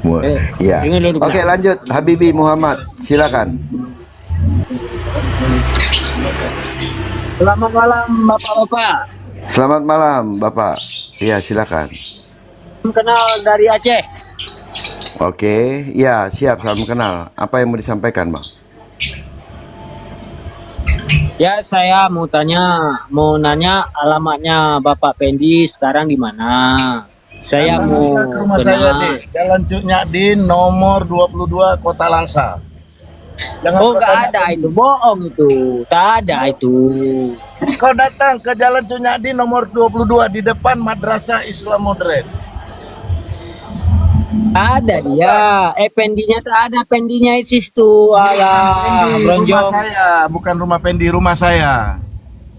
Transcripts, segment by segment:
Iya. Oke, lanjut Habibi Muhammad, silakan. Selamat malam Bapak-bapak. Selamat malam, Bapak. Iya, silakan. Kenal dari Aceh. Oke, ya siap, salam kenal. Apa yang mau disampaikan, Bang? Ya, saya mau nanya alamatnya Bapak Pendi sekarang di mana? Saya mau ke rumah saya deh, Jalan Cuk Nyadin nomor 22 Kota Langsa. Jangan Oh, kau nggak tanya ada Pendi. itu, bohong itu, tak ada itu. Kau datang ke Jalan Cuk Nyadin nomor 22 di depan Madrasah Islam Modern. Tak ada dia, pendinya tak ada, pendinya itu tuh, alah, Pendi, rumah bronjong. saya, bukan rumah Pendi, rumah saya.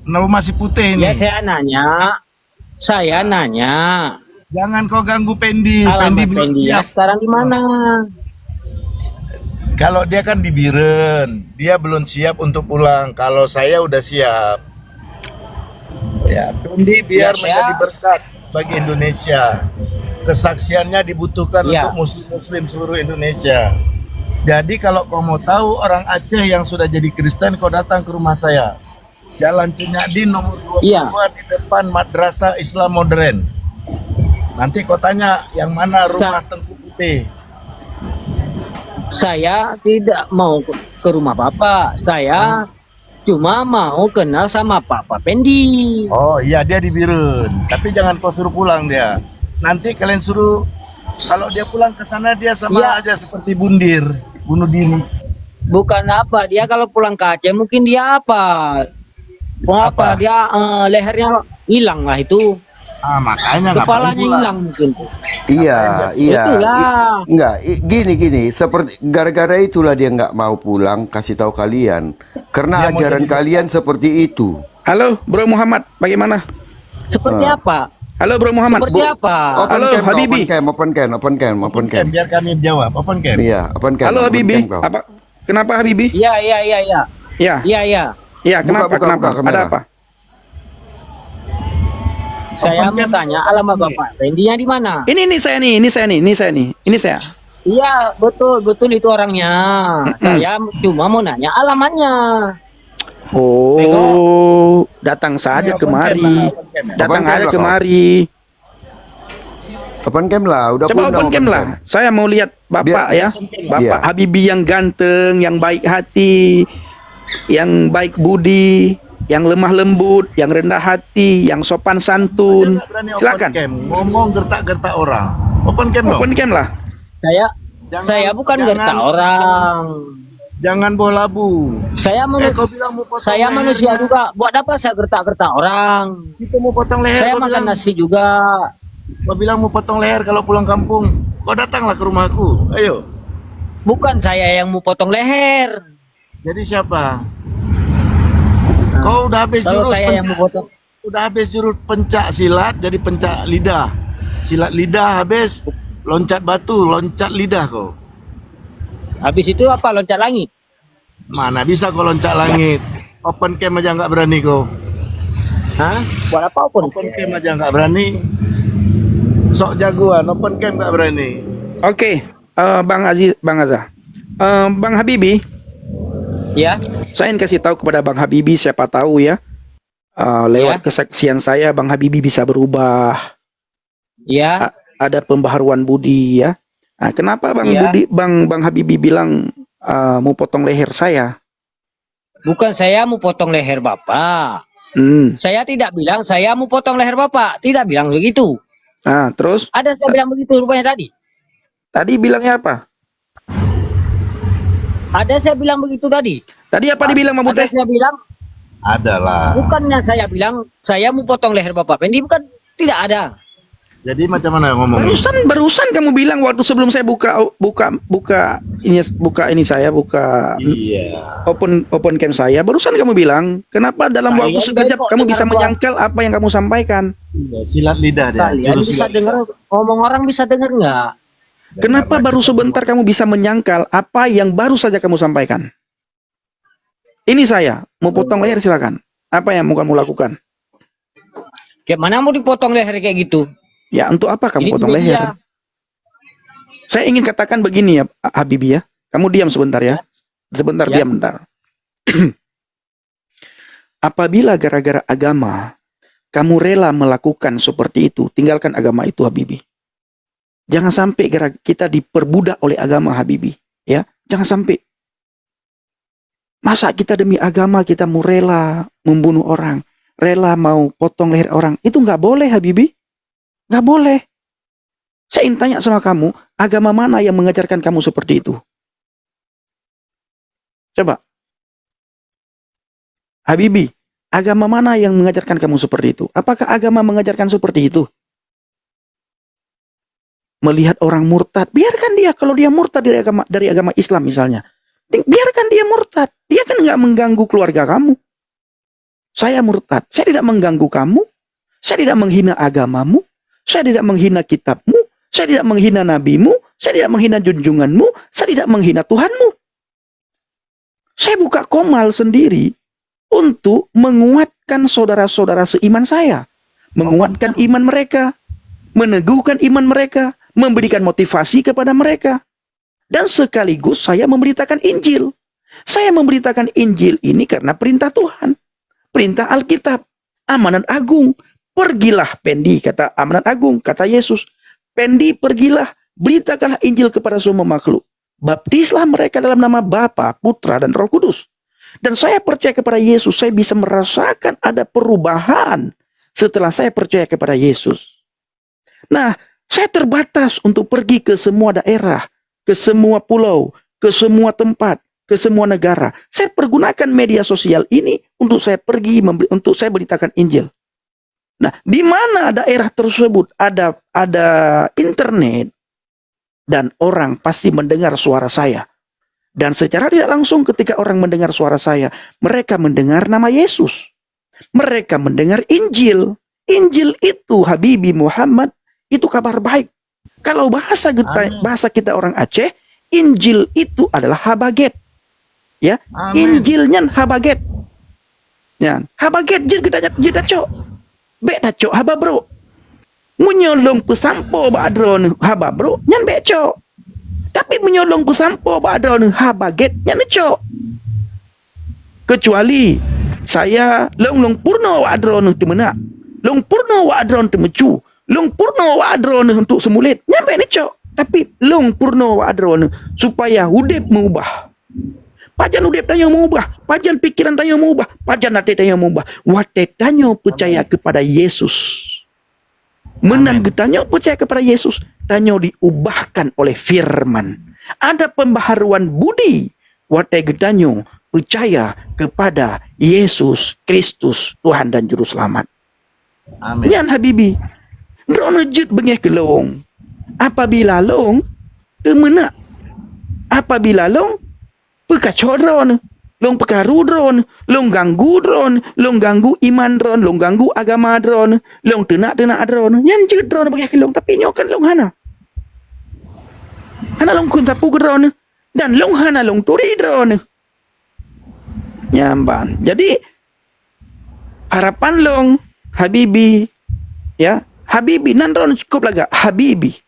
Rumah si putih ini. Ya saya nanya, Jangan kau ganggu Pendi. Pendi alamat belum pendinya siap. sekarang di mana? Kalau dia kan di Biren, dia belum siap untuk pulang. Kalau saya udah siap. Ya, Pendi biar Ya, menjadi berkat bagi Indonesia. Kesaksiannya dibutuhkan Ya. untuk muslim-muslim seluruh Indonesia. Jadi kalau kau mau tahu orang Aceh yang sudah jadi Kristen, kau datang ke rumah saya. Jalan Cunyadin nomor 22 Iya. di depan Madrasah Islam Modern. Nanti kau tanya yang mana rumah Tengku Putih. Saya tidak mau ke rumah Bapak. Saya cuma mau kenal sama Papa Pendi. Oh iya, dia di Biren. Tapi jangan kau suruh pulang dia. Nanti kalian suruh, kalau dia pulang ke sana dia sama Iya. aja seperti bundir, bunuh diri. Bukan apa, dia kalau pulang ke Aceh mungkin dia apa? Mau apa? Apa? Dia lehernya hilang lah itu. Makanya ngapain Kepalanya pulang? hilang mungkin. Iya, iya. Itulah. Enggak, gini, seperti gara-gara itulah dia nggak mau pulang, kasih tahu kalian. Karena Dia mau ajaran jadi kalian seperti itu. Halo, Bro Muhammad, bagaimana? Seperti apa? Halo, Bro Muhammad. Seperti apa? Open Halo, cam, kau, Habibi. open cam. Biar kami jawab. Open cam. Iya, open cam. Halo, open Habibi. cam, kau. Apa? Kenapa Habibi? Iya. Ya, Iya. ya. Kenapa? buka Kenapa? kamera. Ada apa? Saya mau tanya alamat Bapak Pendinya di mana? Ini saya nih. Iya, betul itu orangnya. Saya cuma mau nanya alamatnya. Oh, datang saja Open kemari. cam lah, open cam ya. Datang Open cam aja lah, kemari. Open cam lah, udah Coba undang open cam lah. Saya mau lihat Bapak ya. Bapak Iya. Habibi yang ganteng, yang baik hati, yang baik budi, yang lemah lembut, yang rendah hati, yang sopan santun. Jangan berani open Silakan. cam. Ngomong gertak-gertak orang. Open cam dong. Open cam lah. Saya bukan gertak orang. Jangan bola labu. Saya Kau bilang mau potong saya manusia lehernya. juga. Buat apa saya gertak-gertak orang? Itu mau potong leher. Saya kau makan bilang. nasi juga. Kau bilang mau potong leher kalau pulang kampung. Kau datanglah ke rumahku. Ayo. Bukan saya yang mau potong leher. Jadi siapa? Kau udah habis Kalau jurus saya yang mau potong. udah habis jurus pencak silat jadi pencak lidah. Silat lidah habis, loncat batu, loncat lidah kau. Habis itu apa? Loncat langit. Mana bisa kau loncat langit? Open cam aja nggak berani kau. Hah? Buat apa pun? Open cam aja nggak berani. Sok jagoan, open cam nggak berani. Oke, Bang Azza. Bang Habibi, Ya. saya ingin kasih tahu kepada Bang Habibi, siapa tahu ya, lewat kesaksian saya Bang Habibi bisa berubah, Ya. ada pembaharuan budi ya. Nah, kenapa Iya. Bang Habibi bilang mau potong leher saya? Bukan saya mau potong leher Bapak. Saya tidak bilang saya mau potong leher Bapak. Tidak bilang begitu. Nah, terus Ada saya bilang begitu rupanya tadi. tadi bilangnya apa? Ada saya bilang begitu tadi. Tadi apa dibilang Bang Ada Putih? saya bilang, Adalah. bukannya saya bilang saya mau potong leher Bapak Pendi, bukan, tidak ada. Jadi macam mana ngomongnya? Barusan kamu bilang waktu sebelum saya buka Iya. open cam saya, barusan kamu bilang, kenapa dalam waktu Kalian sekejap kok kamu dengar bisa gua? menyangkal apa yang kamu sampaikan? Iya, silat lidah dia. Kalian Jurus bisa silat dengar, ngomong orang bisa dengar nggak? Kenapa baru sebentar kamu bisa menyangkal apa yang baru saja kamu sampaikan? Ini saya, mau potong leher silakan. Apa yang mau kamu lakukan? Kayak mana mau dipotong leher kayak gitu? Ya, untuk apa kamu Ini potong media. leher? Saya ingin katakan begini ya, Habibie ya. Kamu diam sebentar ya. Sebentar, Ya. diam bentar. Apabila gara-gara agama kamu rela melakukan seperti itu, tinggalkan agama itu, Habibie. Jangan sampai kita diperbudak oleh agama, Habibie. Ya, jangan sampai. Masa kita demi agama kita mau rela membunuh orang, rela mau potong leher orang, itu nggak boleh, Habibie. Nggak boleh. Saya ingin tanya sama kamu, agama mana yang mengajarkan kamu seperti itu? Coba. Habibie, agama mana yang mengajarkan kamu seperti itu? Apakah agama mengajarkan seperti itu? Melihat orang murtad, biarkan dia. Kalau dia murtad dari agama Islam misalnya, biarkan dia murtad. Dia kan nggak mengganggu keluarga kamu. Saya murtad, saya tidak mengganggu kamu. Saya tidak menghina agamamu. Saya tidak menghina kitabmu. Saya tidak menghina nabimu. Saya tidak menghina junjunganmu. Saya tidak menghina Tuhanmu. Saya buka komal sendiri untuk menguatkan saudara-saudara seiman saya. Menguatkan iman mereka. Meneguhkan iman mereka. Memberikan motivasi kepada mereka. Dan sekaligus saya memberitakan Injil. Saya memberitakan Injil ini karena perintah Tuhan. Perintah Alkitab. Amanat agung. Pergilah, Pendi, kata amanat agung, kata Yesus. Pendi, pergilah, beritakanlah Injil kepada semua makhluk. Baptislah mereka dalam nama Bapa, Putra, dan Roh Kudus. Dan saya percaya kepada Yesus, saya bisa merasakan ada perubahan setelah saya percaya kepada Yesus. Nah, saya terbatas untuk pergi ke semua daerah, ke semua pulau, ke semua tempat, ke semua negara. Saya pergunakan media sosial ini untuk saya pergi, untuk saya beritakan Injil. Nah, di mana daerah tersebut ada internet dan orang pasti mendengar suara saya. Dan secara tidak langsung ketika orang mendengar suara saya, mereka mendengar nama Yesus. Mereka mendengar Injil. Injil itu, Habibie Muhammad, itu kabar baik. Kalau bahasa kita orang Aceh, Injil itu adalah habaget. Ya, Amin. Injilnya habaget. Ya, habaget jadi cok. Bek dah cok haba bro. Menyolong pesampo badron haba bro. Nyan bek cok. Tapi menyolong pesampo badron haba get nyan cok. Kecuali saya long purno wadron temena. Long purno wadron temecu. Long purno wadron untuk semulit. Nyan bek ni cok. Tapi long purno wadron supaya hudip mengubah. Pajan udip tanya mengubah, pajan pikiran tanya mengubah, pajan hati tanya mengubah. Wate tanya percaya kepada Yesus. Menan tanya percaya kepada Yesus, tanya diubahkan oleh firman. Ada pembaharuan budi. Wate tanya percaya kepada Yesus Kristus, Tuhan dan Juru Selamat. Amin. Yan Habibie, drone jut bengeh kelong. Apabila long, temena. Apabila long, pekacau drone, long pekaru drone, long ganggu drone, long ganggu iman drone, long ganggu agama drone, long tenak drone, nyanjut drone bagi long tapi nyokan long hana long kun tapu drone dan long hana long turi drone nyamban. Jadi harapan long Habibie ya, Habibie nan drone cukup laga Habibie.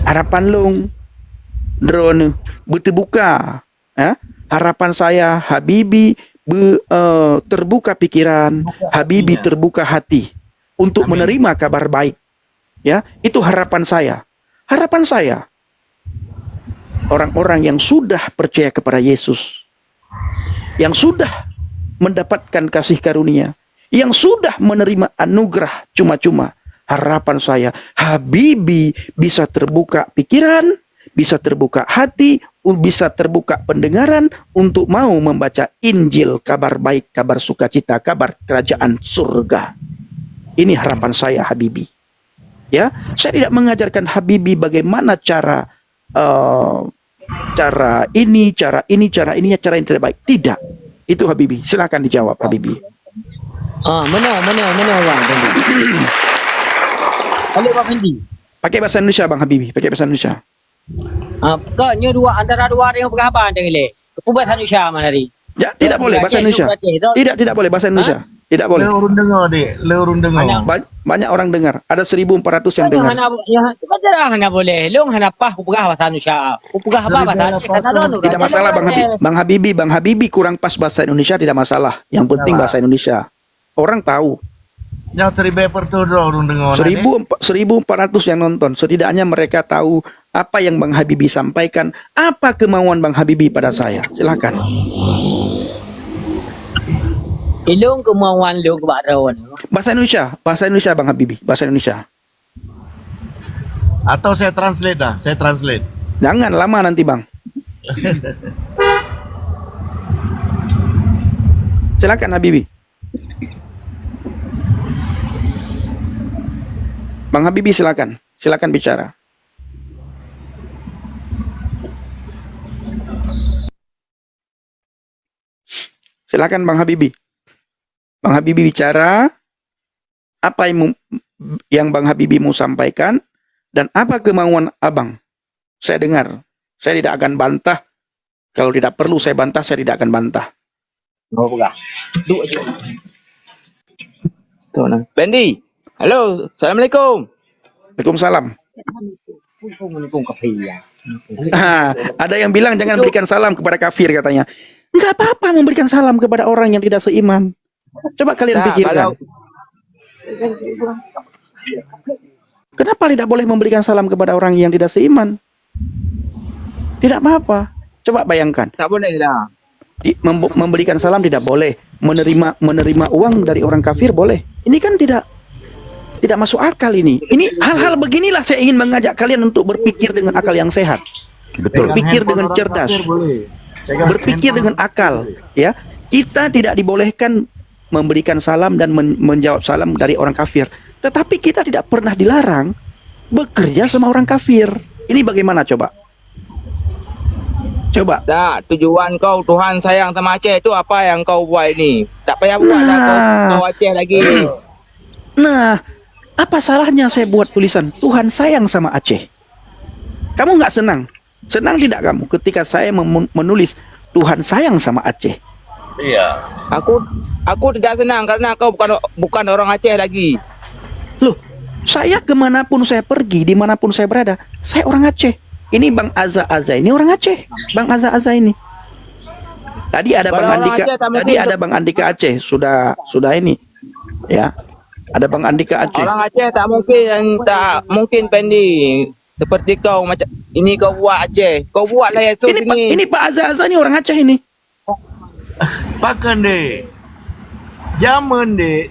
Harapan long drone berterbuka ya. Harapan saya Habibie terbuka pikiran, Habibie terbuka hati untuk menerima kabar baik ya. Itu harapan saya. Harapan saya orang-orang yang sudah percaya kepada Yesus, yang sudah mendapatkan kasih karunia, yang sudah menerima anugerah cuma-cuma, harapan saya Habibie bisa terbuka pikiran, bisa terbuka hati, bisa terbuka pendengaran untuk mau membaca Injil, kabar baik, kabar sukacita, kabar kerajaan surga. Ini harapan saya Habibie. Ya, saya tidak mengajarkan Habibie bagaimana cara ini yang tidak baik. Tidak. Itu Habibie. Silakan dijawab Habibie. Mana Bang Pendi? Halo Bang Pendi. Pakai bahasa Indonesia Bang Habibie, pakai bahasa Indonesia. Kau antara dua orang yang berapa anda gile? Kepubat Indonesia mana hari? Ya, tidak boleh bahasa Indonesia. Tidak boleh bahasa Indonesia. Tidak boleh. Leurun dengar deh, leurun dengar. Banyak orang dengar. Ada 1.400 yang dengar. Hana boleh. Long hana pa kupugah bahasa Indonesia. Kupugah apa bahasa Indonesia? Tidak masalah Bang Habibie kurang pas bahasa Indonesia tidak masalah. Yang penting bahasa Indonesia. Orang tahu. Yang teribe pertudo urun dengar. 1.400 yang nonton. Setidaknya mereka tahu apa yang Bang Habibie sampaikan. Apa kemauan Bang Habibie pada saya. Silakan. Ilung kemauan lu kebaron. Bahasa Indonesia Bang Habibie. Bahasa Indonesia. Atau saya translate dah, saya translate. Jangan lama nanti Bang. Silakan Habibie. Bang Habibie silakan bicara. Silakan Bang Habibie. Bang Habibie bicara apa yang Bang Habibie mau sampaikan dan apa kemauan Abang. Saya dengar. Saya tidak akan bantah. Kalau tidak perlu saya bantah, saya tidak akan bantah. Pendi, halo, assalamualaikum. Waalaikumsalam. Ada yang bilang jangan berikan salam kepada kafir katanya. Enggak apa-apa memberikan salam kepada orang yang tidak seiman. Coba kalian pikirkan. Kenapa tidak boleh memberikan salam kepada orang yang tidak seiman? Tidak apa-apa. Coba bayangkan. Tak boleh lah. Memberikan salam tidak boleh. Menerima uang dari orang kafir boleh. Ini kan tidak masuk akal ini. Ini hal-hal beginilah saya ingin mengajak kalian untuk berpikir dengan akal yang sehat. Betul. Berpikir dengan cerdas. Berpikir dengan akal, ya. Kita tidak dibolehkan memberikan salam dan menjawab salam dari orang kafir. Tetapi kita tidak pernah dilarang bekerja sama orang kafir. Ini bagaimana coba? Coba. Tak, tujuan kau Tuhan sayang sama Aceh itu apa yang kau buat ini? Tak payah buat dah kau Aceh lagi. Nah, apa salahnya saya buat tulisan Tuhan sayang sama Aceh? Kamu nggak senang? Senang tidak kamu ketika saya menulis Tuhan sayang sama Aceh? Iya. Aku tidak senang karena kau bukan orang Aceh lagi. Loh, saya kemanapun saya pergi, dimanapun saya berada, saya orang Aceh. Ini Bang Azza ini orang Aceh. Bang Azza ini. Tadi ada Bang Andika, Bang Andika Aceh sudah ini, ya. Ada Bang Andika Aceh. Orang Aceh tak mungkin Pendi. Seperti kau macam ini kau buat Aceh. Kau buatlah Yesus ini. Ini Pak Azza ini orang Aceh ini. Pakan deh. Zaman deh.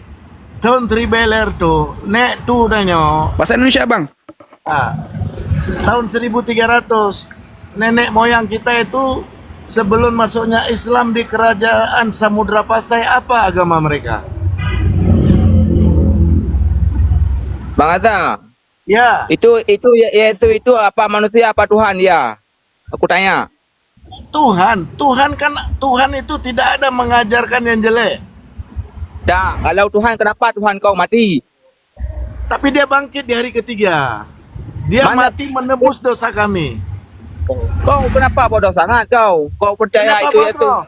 Tahun tribeler tuh. Nek tuh nanya. Bahasa Indonesia Bang. Tahun 1300. Nenek moyang kita itu sebelum masuknya Islam di kerajaan Samudra Pasai, apa agama mereka? Bang Azhar. Ya. Itu Yesus itu apa manusia apa Tuhan ya? Aku tanya. Tuhan itu tidak ada mengajarkan yang jelek. Tak, kalau Tuhan kenapa Tuhan kau mati? Tapi dia bangkit di hari ketiga. Dia mati menebus dosa kami. Kau kenapa bodoh sangat kau? Kau percaya Kenapa itu Yesus? bodoh?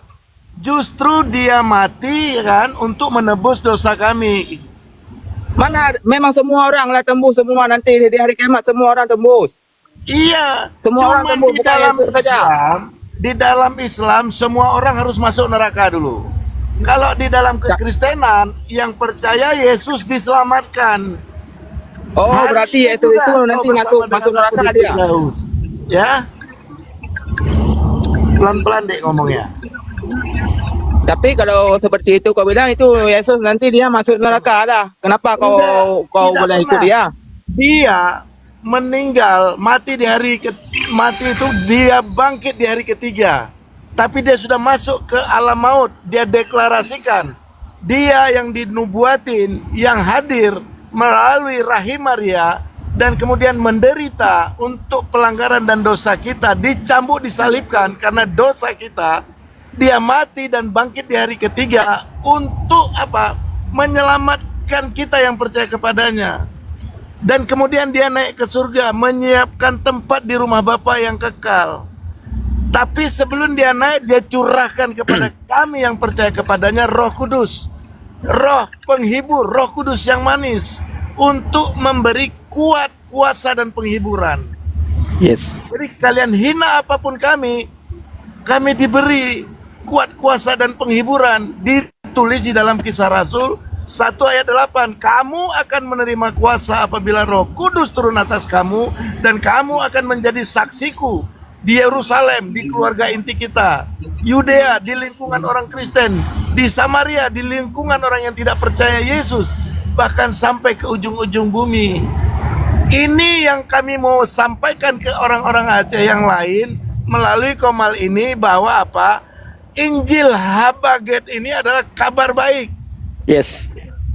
Justru dia mati kan untuk menebus dosa kami. Mana memang semua orang lah tembus semua nanti di hari kiamat semua orang tembus. Iya. Semua orang tembus di bukan dalam Yesus saja. Di dalam Islam semua orang harus masuk neraka dulu. Kalau di dalam kekristenan yang percaya Yesus diselamatkan. Oh, berarti Yesus itu nanti masuk neraka dia. Ya. Pelan-pelan deh ngomongnya. Tapi kalau seperti itu kau bilang itu Yesus nanti dia masuk neraka lah. Kenapa kau boleh ikut dia? Dia meninggal, mati itu dia bangkit di hari ketiga. Tapi dia sudah masuk ke alam maut. Dia deklarasikan dia yang dinubuatin, yang hadir melalui rahim Maria dan kemudian menderita untuk pelanggaran dan dosa kita, dicambuk, disalibkan karena dosa kita. Dia mati dan bangkit di hari ketiga untuk apa? Menyelamatkan kita yang percaya kepadanya. Dan kemudian dia naik ke surga, menyiapkan tempat di rumah Bapa yang kekal. Tapi sebelum dia naik, dia curahkan kepada kami yang percaya kepadanya Roh Kudus. Roh penghibur, Roh Kudus yang manis untuk memberi kuat, kuasa dan penghiburan. Yes. Jadi kalian hina apapun kami diberi kuat, kuasa dan penghiburan. Ditulis di dalam Kisah Rasul 1 ayat 8, kamu akan menerima kuasa apabila Roh Kudus turun atas kamu, dan kamu akan menjadi saksiku di Yerusalem, di keluarga inti kita, Yudea, di lingkungan orang Kristen, di Samaria, di lingkungan orang yang tidak percaya Yesus, bahkan sampai ke ujung-ujung bumi. Ini yang kami mau sampaikan ke orang-orang Aceh yang lain melalui Qomal ini, bahwa apa? Injil Habaget ini adalah kabar baik. Yes.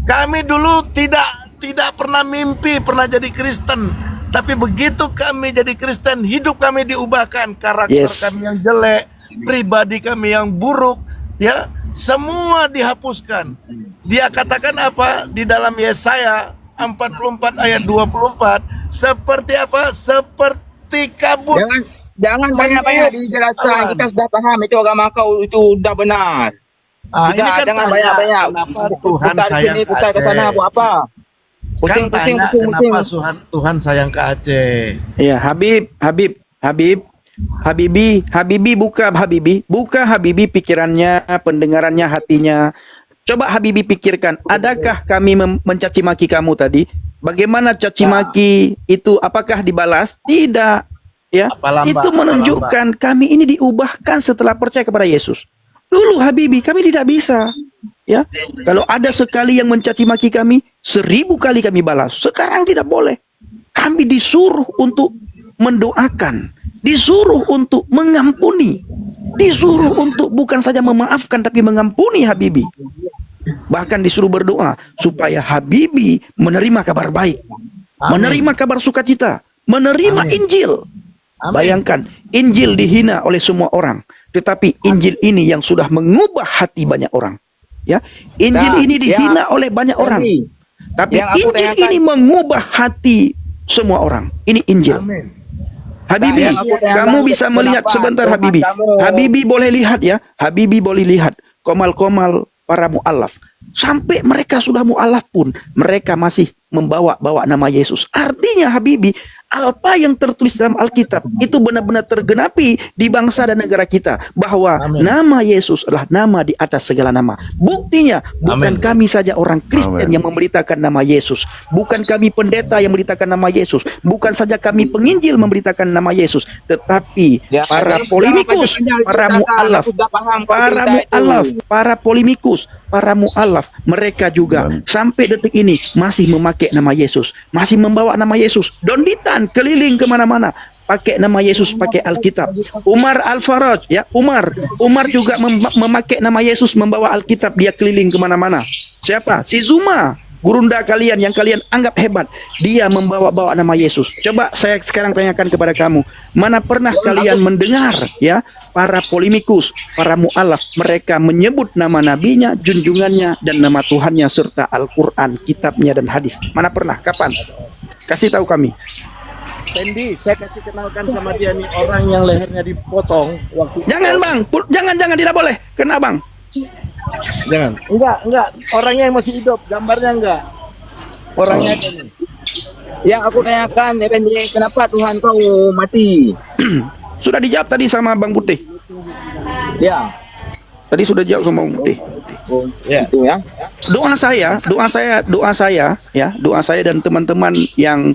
Kami dulu tidak pernah mimpi pernah jadi Kristen, tapi begitu kami jadi Kristen, hidup kami diubahkan, karakter Yes. kami yang jelek, pribadi kami yang buruk, ya, semua dihapuskan. Dia katakan apa di dalam Yesaya 44 ayat 24, seperti apa? Seperti kabut. Jangan banyak-banyak dijelaskan. Kita sudah paham itu agama kau itu sudah benar. Ini kan Jangan tanya, banyak-banyak. kenapa Tuhan Putar sayang sini, ke putar ke sana Aceh? buat apa? Kan tanya kenapa Tuhan sayang ke Aceh? Ya, Habibi buka Habibi pikirannya, pendengarannya, hatinya. Coba Habibi pikirkan, adakah kami mencaci maki kamu tadi? Bagaimana caci maki itu, apakah dibalas? Tidak, ya. Itu menunjukkan kami ini diubahkan setelah percaya kepada Yesus. Dulu Habibi kami tidak bisa, ya. Kalau ada sekali yang mencaci maki kami, 1000 kali kami balas. Sekarang tidak boleh. Kami disuruh untuk mendoakan, disuruh untuk mengampuni, disuruh untuk bukan saja memaafkan tapi mengampuni Habibi. Bahkan disuruh berdoa supaya Habibi menerima kabar baik, menerima kabar sukacita, menerima Injil. Bayangkan, Injil dihina oleh semua orang, tetapi Injil ini yang sudah mengubah hati banyak orang. Ya, Injil ini dihina oleh banyak orang, tapi Injil ini mengubah hati semua orang. Ini Injil. Habibi, kamu bisa melihat sebentar Habibi. Habibi boleh lihat ya. Habibi boleh lihat komal-komal para mu'alaf. Sampai mereka sudah mu'alaf pun, mereka masih membawa nama Yesus. Artinya Habibi, apa yang tertulis dalam Alkitab itu benar-benar tergenapi di bangsa dan negara kita, bahwa nama Yesus adalah nama di atas segala nama. Buktinya bukan kami saja orang Kristen yang memberitakan nama Yesus, bukan kami pendeta yang memberitakan nama Yesus, bukan saja kami penginjil memberitakan nama Yesus, tetapi para polemikus, para mu'alaf, para polemikus, para mu'alaf, mereka juga sampai detik ini masih memakai nama Yesus, masih membawa nama Yesus. Donditan keliling kemana-mana pakai nama Yesus, pakai Alkitab. Umar Al-Faraj, ya, Umar juga memakai nama Yesus, membawa Alkitab, dia keliling kemana-mana. Siapa? Si Zuma, gurunda kalian yang kalian anggap hebat, dia membawa nama Yesus. Coba saya sekarang tanyakan kepada kamu, mana pernah kalian mendengar, ya, para polemikus, para mu'alaf, mereka menyebut nama nabinya, junjungannya, dan nama Tuhannya serta Al-Quran, kitabnya dan hadis? Mana pernah? Kapan? Kasih tahu kami. Pendi, saya kasih kenalkan sama dia nih, orang yang lehernya dipotong waktu. Jangan bang, jangan, tidak boleh. Kena bang. Jangan. Enggak. Orangnya yang masih hidup, gambarnya enggak. Orangnya ini. Yang aku tanyakan, kenapa Tuhan kau mati? Sudah dijawab tadi sama Bang Putih. Ya. Tadi sudah jawab sama Bang Putih. Ya. Itu ya. Doa saya dan teman-teman yang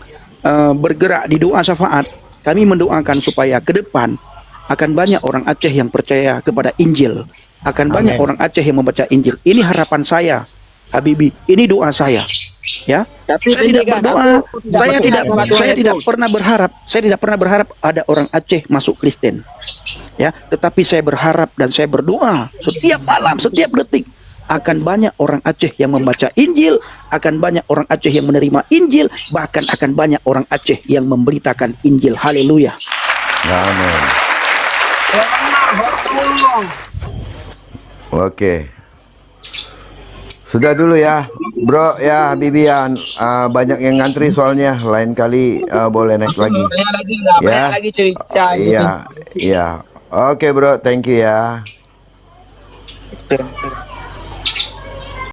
bergerak di doa syafaat, kami mendoakan supaya ke depan akan banyak orang Aceh yang percaya kepada Injil, akan banyak orang Aceh yang membaca Injil. Ini harapan saya, Habibi. Ini doa saya, ya. Tapi saya tidak berdoa, saya tidak pernah berharap ada orang Aceh masuk Kristen, ya. Tetapi saya berharap dan saya berdoa setiap malam, setiap detik, akan banyak orang Aceh yang membaca Injil, akan banyak orang Aceh yang menerima Injil, bahkan akan banyak orang Aceh yang memberitakan Injil. Haleluya. Amin. Oke. Sudah dulu ya, bro ya, Habibian. Banyak yang ngantri soalnya. Lain kali boleh next lagi. Banyak lagi cerita. Iya. Oke bro, thank you ya. Gitu.